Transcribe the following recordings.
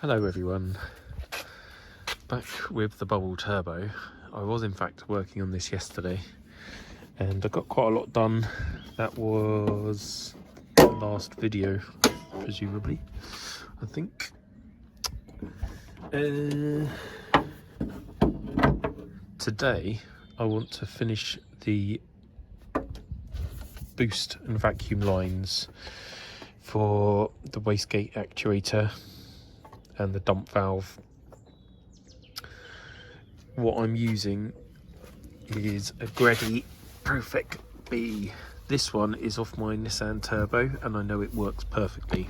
Hello everyone, back with the bubble turbo. I was in fact working on this yesterday and I got quite a lot done. That was the last video, presumably, I think. Today I want to finish the boost and vacuum lines for the wastegate actuator and the dump valve. What I'm using is a Grady Profec B. This one is off my Nissan Turbo and I know it works perfectly.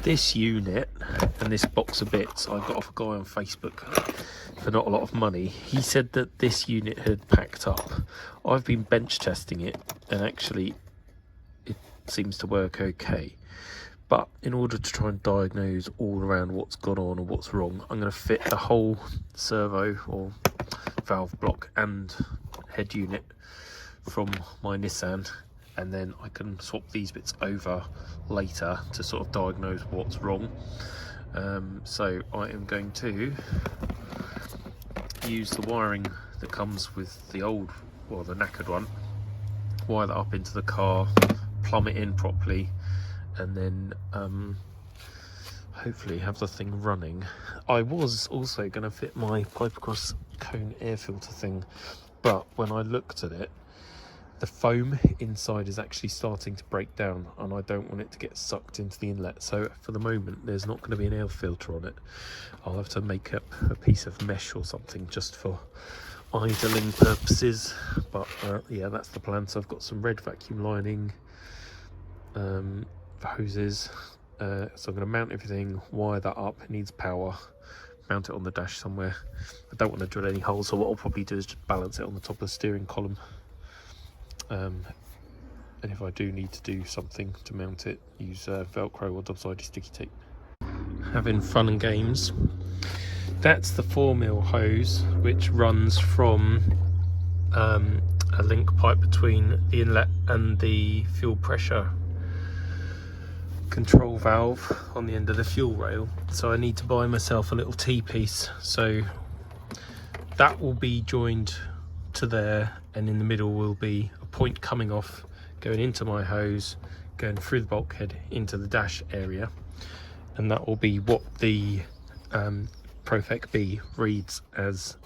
This unit and this box of bits I got off a guy on Facebook for not a lot of money. He said that this unit had packed up. I've been bench testing it and actually it seems to work okay. But in order to try and diagnose all around what's gone on or what's wrong, I'm going to fit the whole servo or valve block and head unit from my Nissan, and then I can swap these bits over later to sort of diagnose what's wrong. So I am going to use the wiring that comes with the old, well, the knackered one, wire that up into the car, plumb it in properly, and then hopefully have the thing running. I was also going to fit my pipe across cone air filter thing, but when I looked at it, the foam inside is actually starting to break down and I don't want it to get sucked into the inlet. So for the moment there's not going to be an air filter on it. I'll have to make up a piece of mesh or something just for idling purposes, but yeah, that's the plan. So I've got some red vacuum lining, hoses, so I'm going to mount everything, wire that up. It needs power, mount it on the dash somewhere. I don't want to drill any holes, so what I'll probably do is just balance it on the top of the steering column, and if I do need to do something to mount it, use Velcro or double-sided sticky tape. Having fun and games. That's the 4mm hose which runs from a link pipe between the inlet and the fuel pressure control valve on the end of the fuel rail. So I need to buy myself a little T-piece, so that will be joined to there, and in the middle will be a point coming off, going into my hose, going through the bulkhead into the dash area, and that will be what the Profec B reads as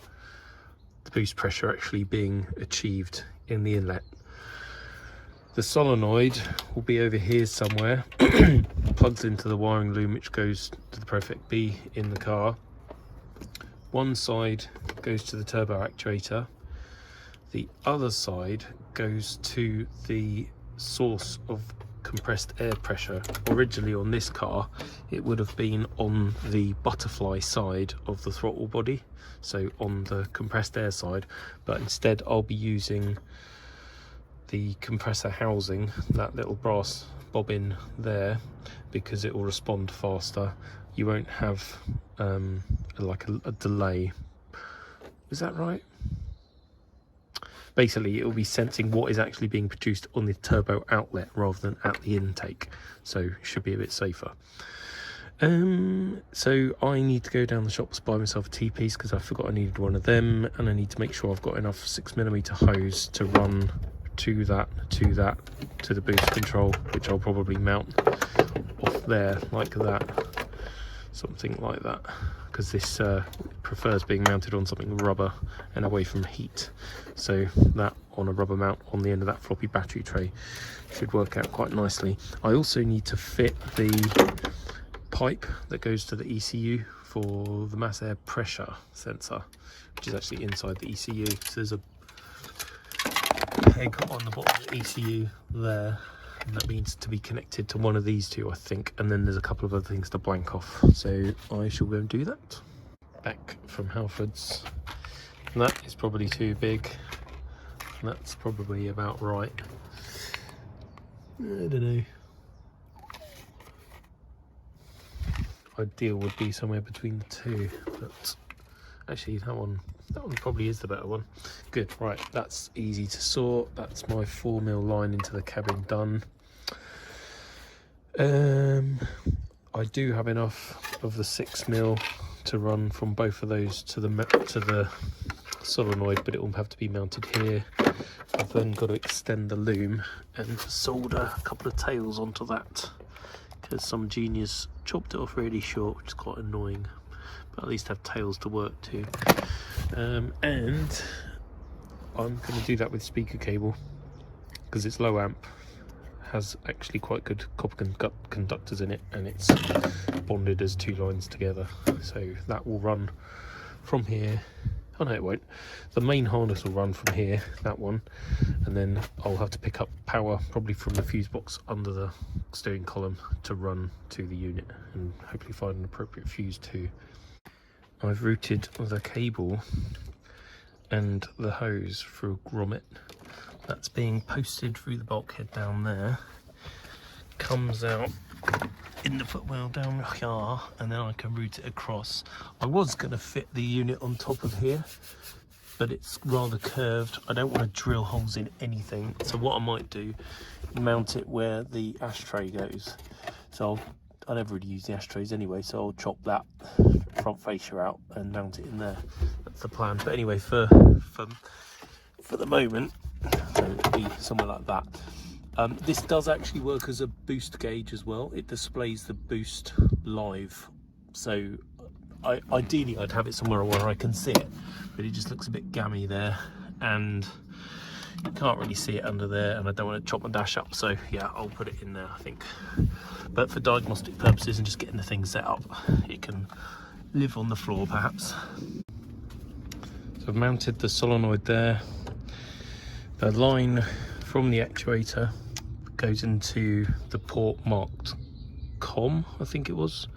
the boost pressure actually being achieved in the inlet. The solenoid will be over here somewhere, plugs into the wiring loom which goes to the Profec B in the car. One side goes to the turbo actuator, the other side goes to the source of compressed air pressure. Originally on this car it would have been on the butterfly side of the throttle body, so on the compressed air side, but instead I'll be using the compressor housing, that little brass bobbin there, because it will respond faster. You won't have like a delay. Is that right? Basically it will be sensing what is actually being produced on the turbo outlet rather than at the intake, so it should be a bit safer. So I need to go down the shops, buy myself a T-piece because I forgot I needed one of them, and I need to make sure I've got enough 6mm hose to run to the boost control, which I'll probably mount off there like that, something like that, because this prefers being mounted on something rubber and away from heat, so that on a rubber mount on the end of that floppy battery tray should work out quite nicely. I also need to fit the pipe that goes to the ECU for the mass air pressure sensor, which is actually inside the ECU. So there's a peg on the bottom of the ECU there, and that means to be connected to one of these two, I think, and then there's a couple of other things to blank off, so I shall go and do that. Back from Halfords, and that is probably too big, and that's probably about right. I don't know. Ideal would be somewhere between the two, but actually that one probably is the better one. Good, right, that's easy to sort. That's my 4mm line into the cabin done. I do have enough of the 6mm to run from both of those to the solenoid, but it will have to be mounted here. I've then got to extend the loom and solder a couple of tails onto that, because some genius chopped it off really short, which is quite annoying, but at least have tails to work to. And I'm going to do that with speaker cable, because it's low amp, has actually quite good copper conductors in it, and it's bonded as 2 lines together, so that will run from here. Oh no, it won't. The main harness will run from here, that one, and then I'll have to pick up power probably from the fuse box under the steering column to run to the unit, and hopefully find an appropriate fuse too. I've routed the cable and the hose through a grommet. That's being posted through the bulkhead down there, comes out in the footwell down here, and then I can route it across. I was going to fit the unit on top of here, but it's rather curved. I don't want to drill holes in anything, so what I might do, mount it where the ashtray goes. So I never really use the ashtrays anyway, so I'll chop that front fascia out and mount it in there. That's the plan. But anyway, for the moment, so it'll be somewhere like that. This does actually work as a boost gauge as well. It displays the boost live, so ideally I'd have it somewhere where I can see it, but it just looks a bit gammy there, and you can't really see it under there, and I don't want to chop my dash up, so yeah, I'll put it in there, I think. But for diagnostic purposes and just getting the thing set up, it can live on the floor perhaps. So I've mounted the solenoid there. The line from the actuator goes into the port marked COM, I think it was.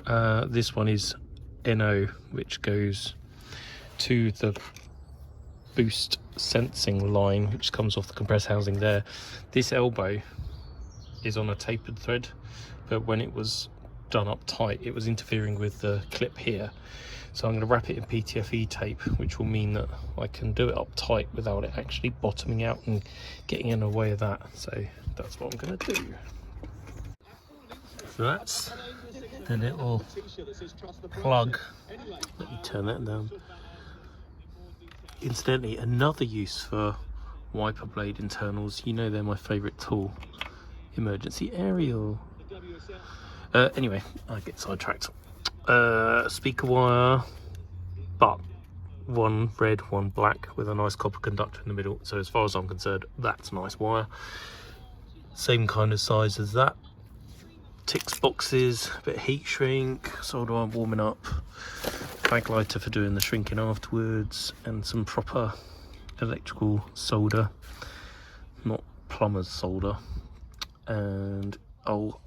This one is NO, which goes to the boost sensing line, which comes off the compressor housing there. This elbow is on a tapered thread, but when it was done up tight, it was interfering with the clip here. So I'm going to wrap it in PTFE tape, which will mean that I can do it up tight without it actually bottoming out and getting in the way of that. So that's what I'm going to do. So that's the little plug. Let me turn that down. Incidentally, another use for wiper blade internals, you know they're my favourite tool. Emergency aerial. Anyway, I get sidetracked. Speaker wire, but one red, one black, with a nice copper conductor in the middle. So as far as I'm concerned, that's nice wire. Same kind of size as that. Ticks boxes, a bit of heat shrink, solder iron warming up, bag lighter for doing the shrinking afterwards, and some proper electrical solder, not plumber's solder. And I'll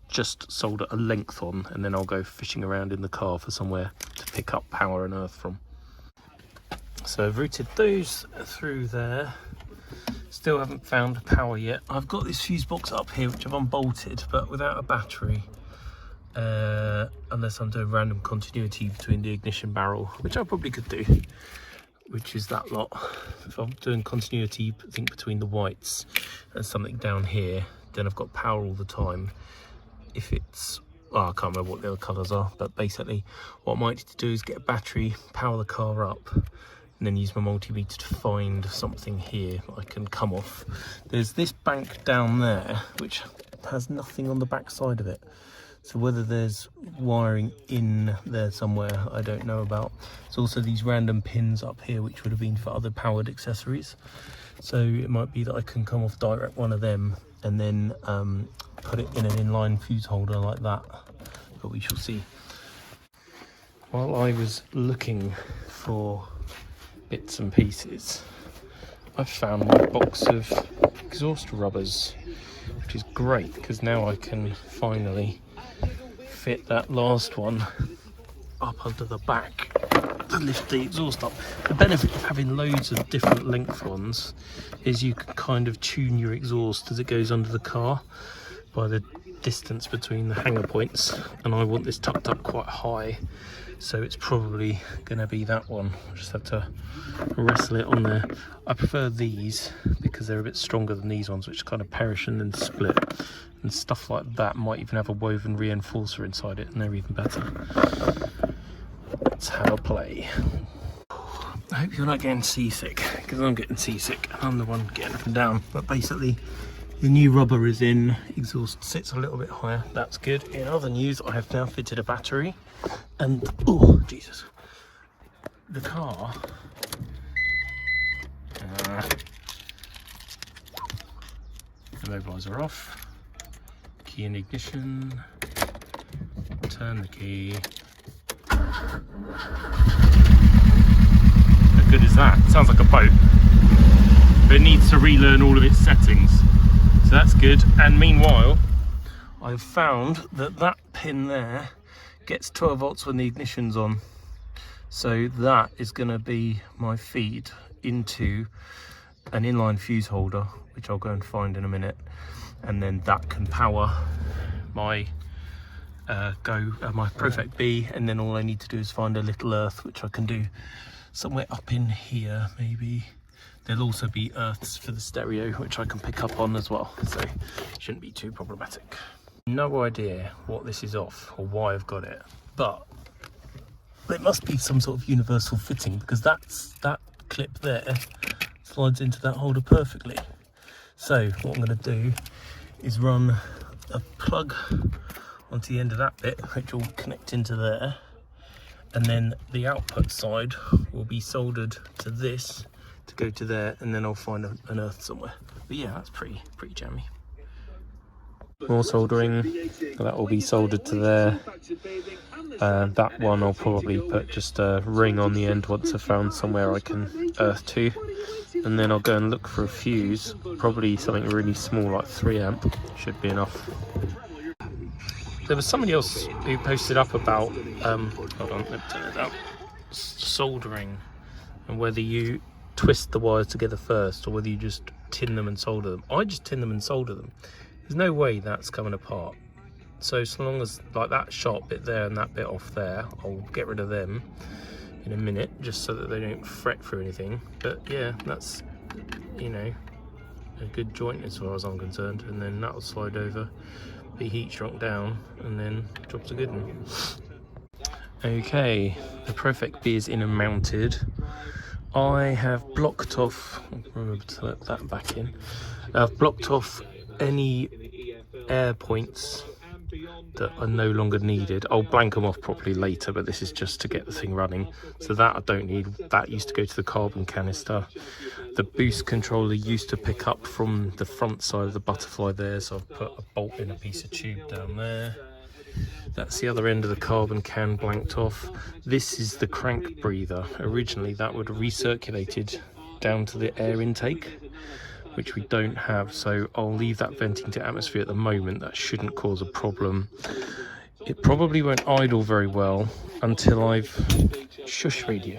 just solder a length on, and then I'll go fishing around in the car for somewhere to pick up power and earth from. So I've routed those through there. Still haven't found power yet. I've got this fuse box up here which I've unbolted, but without a battery, unless I'm doing random continuity between the ignition barrel, which I probably could do, which is that lot. If I'm doing continuity, I think between the whites and something down here, then I've got power all the time. If it's, well, I can't remember what the other colours are, but basically what I might need to do is get a battery, power the car up, and then use my multimeter to find something here that I can come off. There's this bank down there which has nothing on the back side of it, so whether there's wiring in there somewhere I don't know about. There's also these random pins up here which would have been for other powered accessories, so it might be that I can come off direct one of them and then put it in an inline fuse holder like that, but we shall see. While I was looking for bits and pieces, I found my box of exhaust rubbers, which is great because now I can finally fit that last one up under the back to lift the exhaust up. The benefit of having loads of different length ones is you can kind of tune your exhaust as it goes under the car by the distance between the hanger points, and I want this tucked up quite high, so it's probably going to be that one. I'll just have to wrestle it on there. I prefer these because they're a bit stronger than these ones, which kind of perish and then split, and stuff like that might even have a woven reinforcer inside it, and they're even better. Let's have a play. I hope you're not getting seasick, because I'm getting seasick. I'm the one getting up and down. But basically, the new rubber is in, exhaust sits a little bit higher. That's good. In other news, I have now fitted a battery, and oh Jesus, the car. The mobiliser off. Key in ignition. Turn the key. How good is that? Sounds like a boat, but it needs to relearn all of its settings, so that's good. And meanwhile, I've found that that pin there gets 12 volts when the ignition's on, so that is going to be my feed into an inline fuse holder, which I'll go and find in a minute, and then that can power my my Profect B, and then all I need to do is find a little earth, which I can do somewhere up in here maybe. There'll also be earths for the stereo, which I can pick up on as well, so it shouldn't be too problematic. No idea what this is off or why I've got it, but it must be some sort of universal fitting, because that clip there slides into that holder perfectly. So what I'm going to do is run a plug onto the end of that bit, which will connect into there, and then the output side will be soldered to this to go to there, and then I'll find an earth somewhere. But yeah, that's pretty jammy. More soldering, that will be soldered to there. That one I'll probably put just a ring on the end once I've found somewhere I can earth to, and then I'll go and look for a fuse, probably something really small like 3 amp, should be enough. There was somebody else who posted up about, hold on, let me turn it down, soldering, and whether you twist the wires together first or whether you just tin them and solder them. I just tin them and solder them. There's no way that's coming apart. So long as like that sharp bit there and that bit off there, I'll get rid of them in a minute, just so that they don't fret through anything. But yeah, that's, you know, a good joint as far as I'm concerned, and then that'll slide over, be heat shrunk down, and then job's a good one. Okay, the Profect B is in and mounted. I have blocked off, remember to let that back in, I've blocked off any air points that are no longer needed. I'll blank them off properly later, but this is just to get the thing running. So that I don't need, that used to go to the carbon canister. The boost controller used to pick up from the front side of the butterfly there, so I've put a bolt in a piece of tube down there. That's the other end of the carbon can blanked off. This is the crank breather. Originally that would have recirculated down to the air intake, which we don't have, so I'll leave that venting to atmosphere at the moment. That shouldn't cause a problem. It probably won't idle very well until I've shush radio,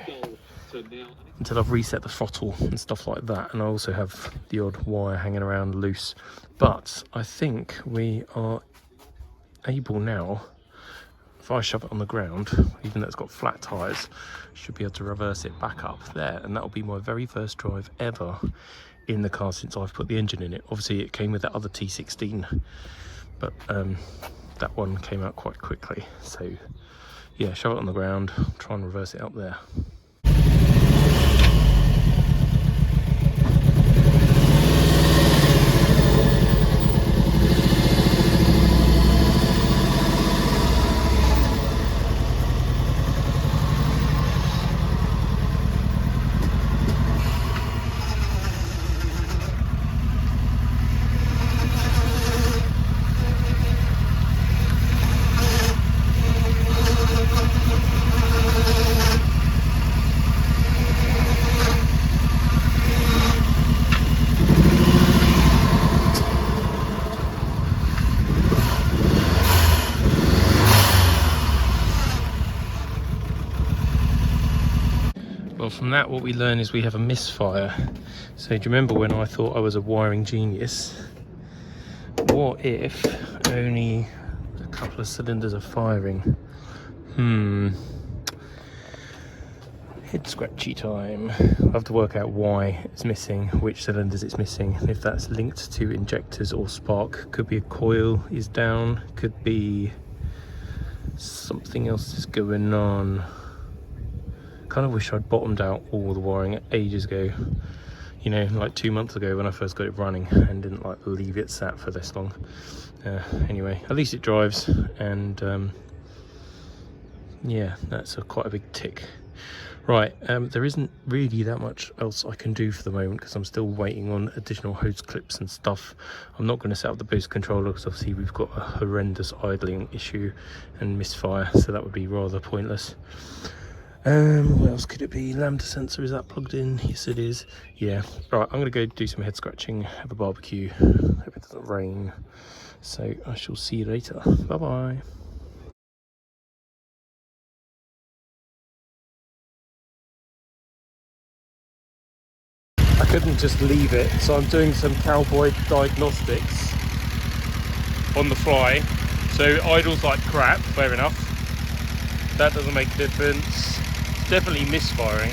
until I've reset the throttle and stuff like that, and I also have the odd wire hanging around loose. But I think we are able now, if I shove it on the ground, even though it's got flat tyres, should be able to reverse it back up there, and that'll be my very first drive ever in the car since I've put the engine in it. Obviously it came with that other T16, but that one came out quite quickly. So yeah, shove it on the ground, try and reverse it up there. Well, from that what we learn is we have a misfire. So do you remember when I thought I was a wiring genius? What if only a couple of cylinders are firing? Head scratchy time. I have to work out why it's missing, which cylinders it's missing, and if that's linked to injectors or spark. Could be a coil is down, could be something else is going on. Kind of wish I'd bottomed out all the wiring ages ago, you know, like 2 months ago when I first got it running, and didn't like leave it sat for this long. Anyway, at least it drives, and yeah, that's quite a big tick. Right, there isn't really that much else I can do for the moment because I'm still waiting on additional hose clips and stuff. I'm not going to set up the boost controller because obviously we've got a horrendous idling issue and misfire, so that would be rather pointless. What else could it be? Lambda sensor, is that plugged in? Yes it is. Yeah, right, I'm going to go do some head scratching, have a barbecue, hope it doesn't rain. So I shall see you later. Bye bye. I couldn't just leave it, so I'm doing some cowboy diagnostics on the fly. So idle's like crap, fair enough. That doesn't make a difference. It's definitely misfiring.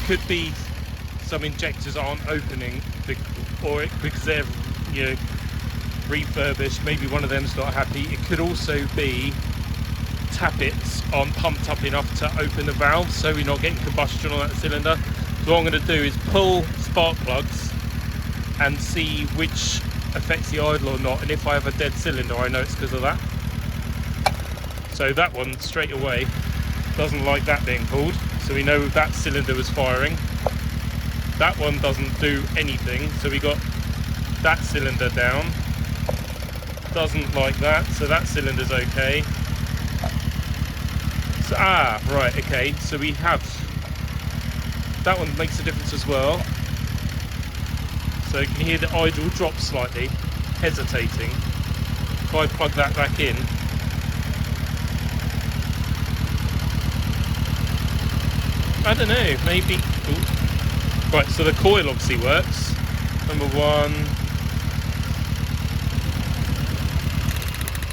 Could be some injectors aren't opening, or because they're, you know, refurbished. Maybe one of them's not happy. It could also be tappets aren't pumped up enough to open the valve, so we're not getting combustion on that cylinder. So what I'm going to do is pull spark plugs and see which affects the idle or not, and if I have a dead cylinder I know it's because of that. So that one straight away doesn't like that being pulled, so we know that cylinder was firing. That one doesn't do anything, so we got that cylinder down, doesn't like that, so that cylinder's okay. So, right, okay, so we have, that one makes a difference as well. So you can hear the idle drop slightly, hesitating. If I plug that back in, I don't know, maybe, ooh. Right, so the coil obviously works, number one.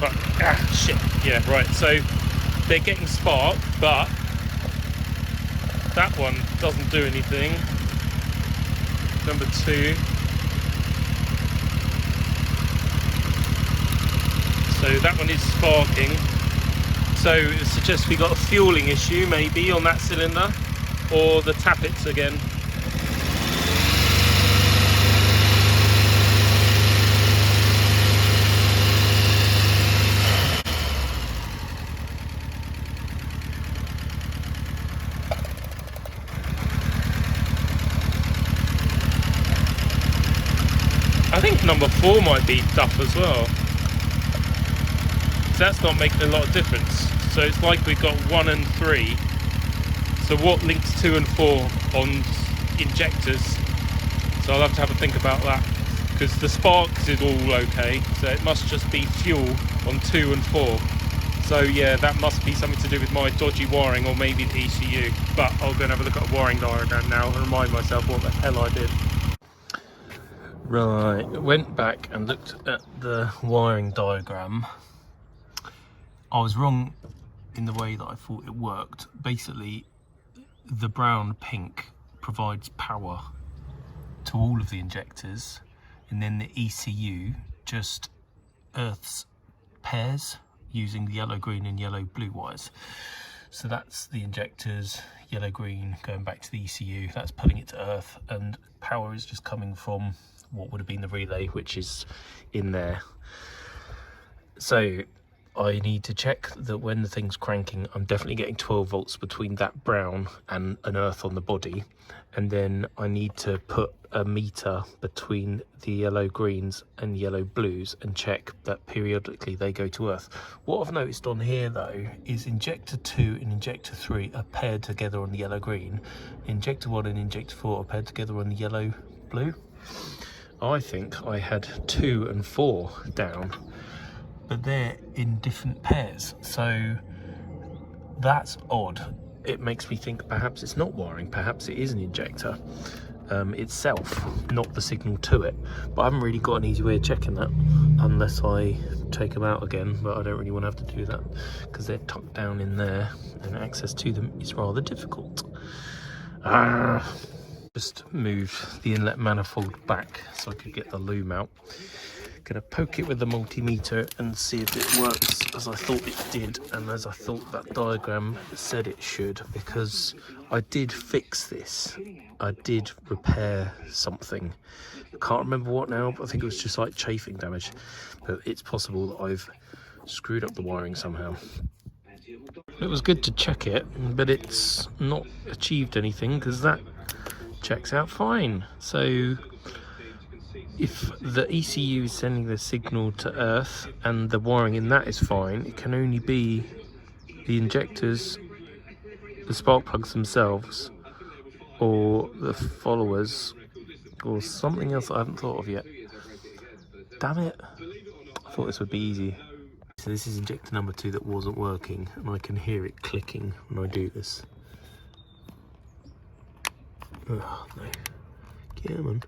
Right, shit, yeah, right, so they're getting spark, but that one doesn't do anything. Number two. So that one is sparking. So it suggests we got a fueling issue maybe on that cylinder, or the tappets again. I think number 4 might be duff as well. So that's not making a lot of difference. So it's like we've got 1 and 3. So what links 2 and 4 on injectors? So I'll have to have a think about that, because the sparks is all okay. So it must just be fuel on 2 and 4. So yeah, that must be something to do with my dodgy wiring, or maybe the ECU. But I'll go and have a look at a wiring diagram now and remind myself what the hell I did. Right, went back and looked at the wiring diagram. I was wrong in the way that I thought it worked. Basically, the brown pink provides power to all of the injectors, and then the ECU just earths pairs using the yellow, green and yellow, blue wires. So that's the injectors, yellow, green, going back to the ECU. That's pulling it to earth, and power is just coming from what would have been the relay, which is in there. So I need to check that when the thing's cranking, I'm definitely getting 12 volts between that brown and an earth on the body. And then I need to put a meter between the yellow greens and yellow blues and check that periodically they go to earth. What I've noticed on here though is injector 2 and injector 3 are paired together on the yellow green. Injector 1 and injector 4 are paired together on the yellow blue. I think I had 2 and 4 down, but they're in different pairs, so that's odd. It makes me think perhaps it's not wiring, perhaps it is an injector itself, not the signal to it. But I haven't really got an easy way of checking that unless I take them out again, but I don't really want to have to do that because they're tucked down in there and access to them is rather difficult. Just moved the inlet manifold back so I could get the loom out. Gonna poke it with the multimeter and see if it works as I thought it did and as I thought that diagram said it should, because I did fix this. I did repair something. I can't remember what now, but I think it was just like chafing damage. But it's possible that I've screwed up the wiring somehow. It was good to check it, but it's not achieved anything because that checks out fine. So if the ECU is sending the signal to Earth and the wiring in that is fine, it can only be the injectors, the spark plugs themselves, or the followers, or something else that I haven't thought of yet. Damn it, I thought this would be easy. So this is injector number 2 that wasn't working, and I can hear it clicking when I do this. Oh no, come on.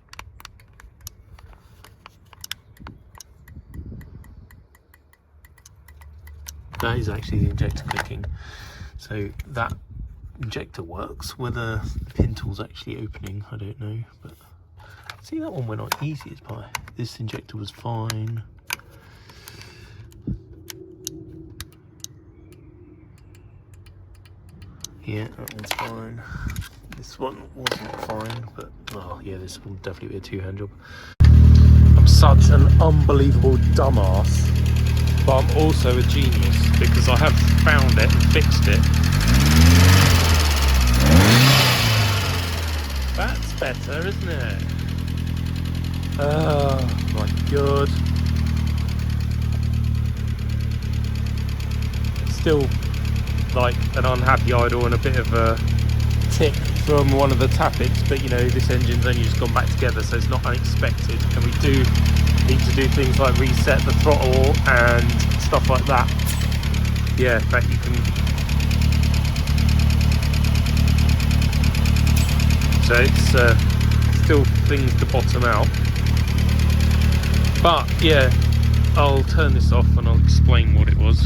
That is actually the injector clicking. So that injector works. Whether the pintool's actually opening, I don't know. But see, that one went on easy as pie. This injector was fine. Yeah, that one's fine. This one wasn't fine, but oh yeah, this will definitely be a 2-hand job. I'm such an unbelievable dumbass. But I'm also a genius because I have found it and fixed it. That's better, isn't it? Oh my god. Still like an unhappy idle and a bit of a tick from one of the tappets, but you know, this engine's only just gone back together, so it's not unexpected. And we do need to do things like reset the throttle and stuff like that. Yeah, in fact you can, so it's still things to bottom out, but yeah, I'll turn this off and I'll explain what it was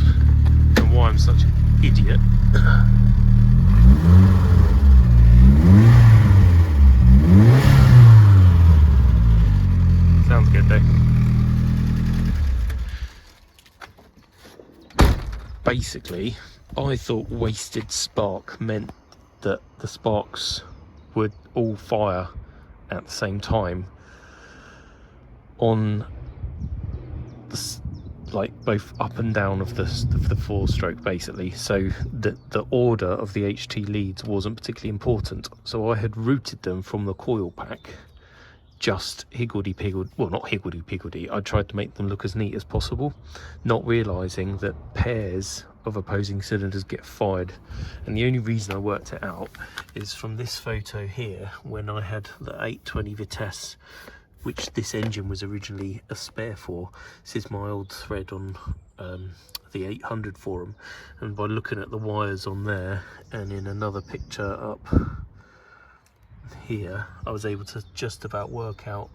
and why I'm such an idiot. Sounds good though. Basically, I thought wasted spark meant that the sparks would all fire at the same time on the, like both up and down of the 4-stroke basically, so that the order of the HT leads wasn't particularly important. So I had routed them from the coil pack, just higgledy-piggledy, well not higgledy-piggledy, I tried to make them look as neat as possible, not realising that pairs of opposing cylinders get fired. And the only reason I worked it out is from this photo here, when I had the 820 Vitesse, which this engine was originally a spare for. This is my old thread on the 800 forum, and by looking at the wires on there and in another picture up here, I was able to just about work out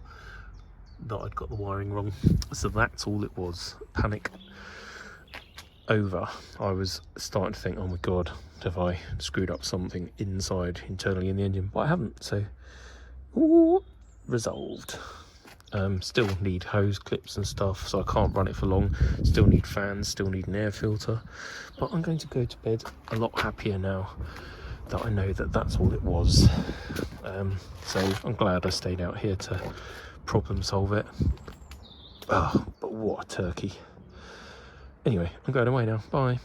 that I'd got the wiring wrong. So that's all it was. Panic over. I was starting to think, oh my god, have I screwed up something inside internally in the engine? But I haven't, so ooh, resolved. Still need hose clips and stuff, so I can't run it for long. Still need fans, still need an air filter, but I'm going to go to bed a lot happier now that I know that that's all it was. So I'm glad I stayed out here to problem solve it. Oh, but what a turkey. Anyway, I'm going away now. Bye.